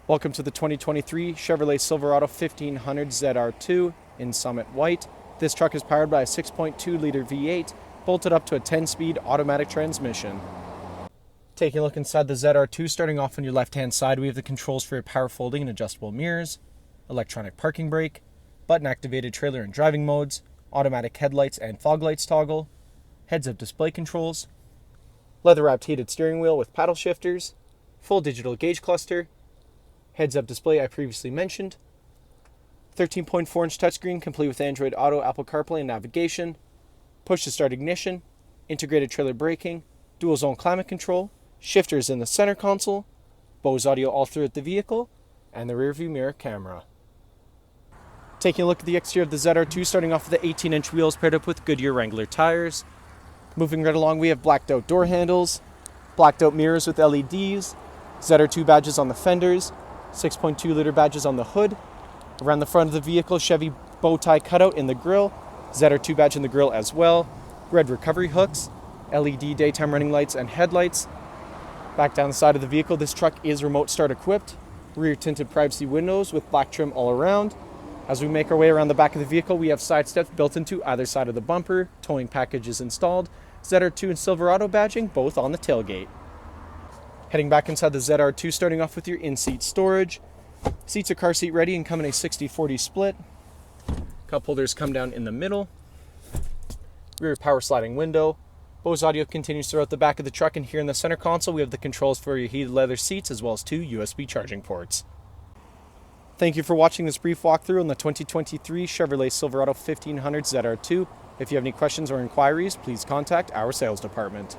Welcome to the 2023 Chevrolet Silverado 1500 ZR2 in Summit White. This truck is powered by a 6.2-liter V8 bolted up to a 10-speed automatic transmission. Taking a look inside the ZR2, starting off on your left-hand side, we have the controls for your power folding and adjustable mirrors, electronic parking brake, button-activated trailer and driving modes, automatic headlights and fog lights toggle, heads-up display controls, leather-wrapped heated steering wheel with paddle shifters, full digital gauge cluster, heads-up display I previously mentioned, 13.4-inch touchscreen complete with Android Auto, Apple CarPlay, and navigation, push-to-start ignition, integrated trailer braking, dual-zone climate control, shifters in the center console, Bose audio all throughout the vehicle, and the rear-view mirror camera. Taking a look at the exterior of the ZR2, starting off with the 18-inch wheels paired up with Goodyear Wrangler tires. Moving right along, we have blacked-out door handles, blacked-out mirrors with LEDs, ZR2 badges on the fenders, 6.2-liter badges on the hood. Around the front of the vehicle, Chevy bow tie cutout in the grille, ZR2 badge in the grille as well, red recovery hooks, LED daytime running lights and headlights. Back down the side of the vehicle, this truck is remote start equipped, rear tinted privacy windows with black trim all around. As we make our way around the back of the vehicle, we have side steps built into either side of the bumper, towing package is installed, ZR2 and Silverado badging both on the tailgate. Heading back inside the ZR2, starting off with your in-seat storage. Seats are car seat ready and come in a 60-40 split. Cup holders come down in the middle. Rear power sliding window. Bose audio continues throughout the back of the truck, and here in the center console we have the controls for your heated leather seats as well as 2 USB charging ports. Thank you for watching this brief walkthrough on the 2023 Chevrolet Silverado 1500 ZR2. If you have any questions or inquiries, please contact our sales department.